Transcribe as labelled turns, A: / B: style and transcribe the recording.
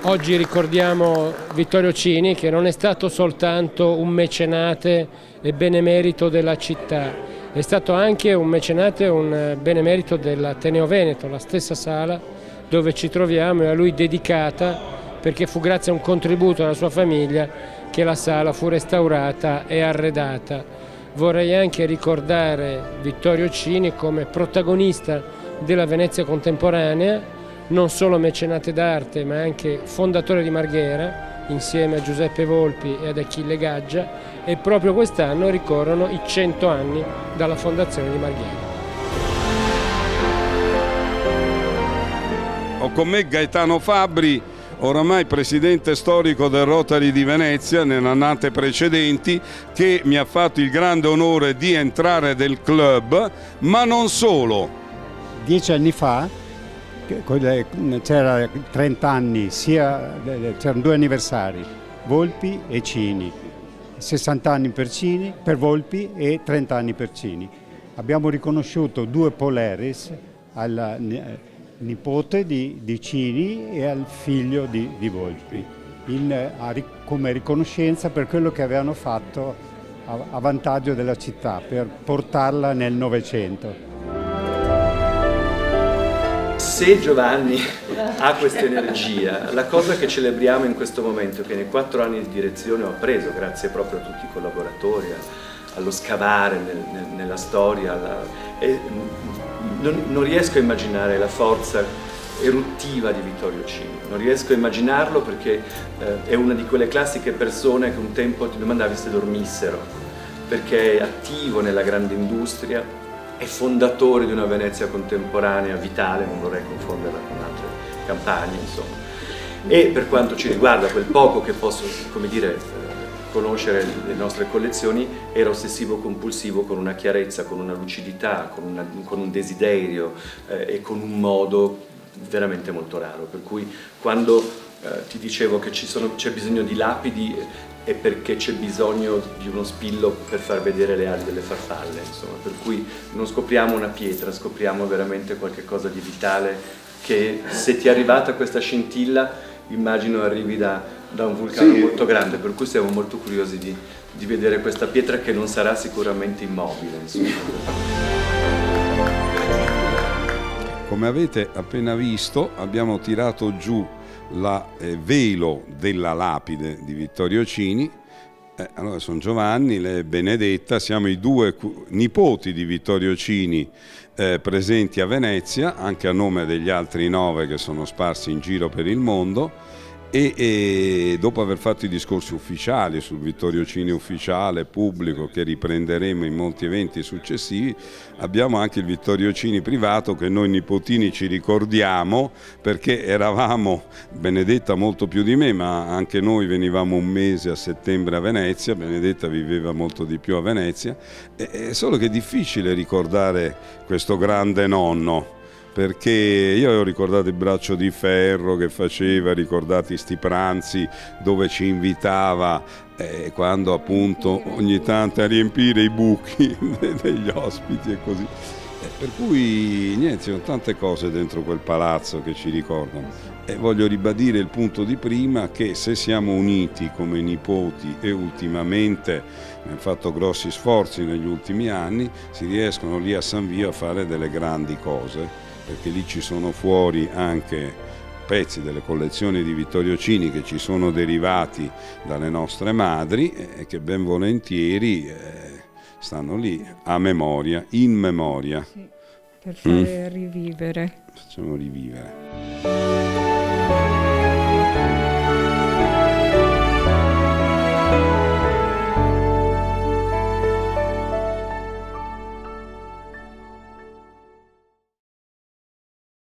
A: Oggi ricordiamo Vittorio Cini, che non è stato soltanto un mecenate e benemerito della città, è stato anche un mecenate e un benemerito dell'Ateneo Veneto, la stessa sala dove ci troviamo è a lui dedicata, perché fu grazie a un contributo della sua famiglia che la sala fu restaurata e arredata. Vorrei anche ricordare Vittorio Cini come protagonista della Venezia contemporanea, non solo mecenate d'arte ma anche fondatore di Marghera insieme a Giuseppe Volpi e ad Achille Gaggia, e proprio quest'anno ricorrono i 100 anni dalla fondazione di Marghera.
B: Ho con me Gaetano Fabbri, oramai presidente storico del Rotary di Venezia nelle annate precedenti, che mi ha fatto il grande onore di entrare nel club, ma non solo.
C: 10 anni fa c'era 30 anni, c'erano due anniversari, Volpi e Cini, 60 anni per Cini, per Volpi e 30 anni per Cini. Abbiamo riconosciuto due Polaris al nipote di Cini e al figlio di Volpi, come riconoscenza per quello che avevano fatto a vantaggio della città, per portarla nel Novecento.
D: Se Giovanni ha questa energia, la cosa che celebriamo in questo momento, che nei 4 anni di direzione ho appreso, grazie proprio a tutti i collaboratori, allo scavare nella storia, non riesco a immaginare la forza eruttiva di Vittorio Cini, non riesco a immaginarlo perché è una di quelle classiche persone che un tempo ti domandavi se dormissero, perché è attivo nella grande industria, è fondatore di una Venezia contemporanea vitale, non vorrei confonderla con altre campagne, insomma. E per quanto ci riguarda, quel poco che posso, come dire, conoscere le nostre collezioni, era ossessivo compulsivo, con una chiarezza, con una lucidità, con un desiderio e con un modo veramente molto raro. Per cui quando ti dicevo che c'è bisogno di lapidi, è perché c'è bisogno di uno spillo per far vedere le ali delle farfalle, insomma. Per cui non scopriamo una pietra, scopriamo veramente qualcosa di vitale, che se ti è arrivata questa scintilla, immagino arrivi da un vulcano molto grande, per cui siamo molto curiosi di vedere questa pietra, che non sarà sicuramente immobile, insomma.
B: Come avete appena visto, abbiamo tirato giù la velo della lapide di Vittorio Cini. Allora sono Giovanni, lei è Benedetta, siamo i due nipoti di Vittorio Cini presenti a Venezia, anche a nome degli altri 9 che sono sparsi in giro per il mondo. E dopo aver fatto i discorsi ufficiali sul Vittorio Cini ufficiale, pubblico, che riprenderemo in molti eventi successivi, abbiamo anche il Vittorio Cini privato, che noi nipotini ci ricordiamo, perché eravamo, Benedetta molto più di me, ma anche noi venivamo un mese a settembre a Venezia, Benedetta viveva molto di più a Venezia, solo che è difficile ricordare questo grande nonno, perché io ho ricordato il braccio di ferro che faceva, ricordati sti pranzi dove ci invitava quando appunto ogni tanto a riempire i buchi degli ospiti e così. Per cui niente, ci sono tante cose dentro quel palazzo che ci ricordano, e voglio ribadire il punto di prima, che se siamo uniti come nipoti e ultimamente abbiamo fatto grossi sforzi negli ultimi anni, si riescono lì a San Vio a fare delle grandi cose, perché lì ci sono fuori anche pezzi delle collezioni di Vittorio Cini che ci sono derivati dalle nostre madri e che ben volentieri stanno lì a memoria, in memoria.
E: Sì, per fare rivivere.
B: Facciamo rivivere.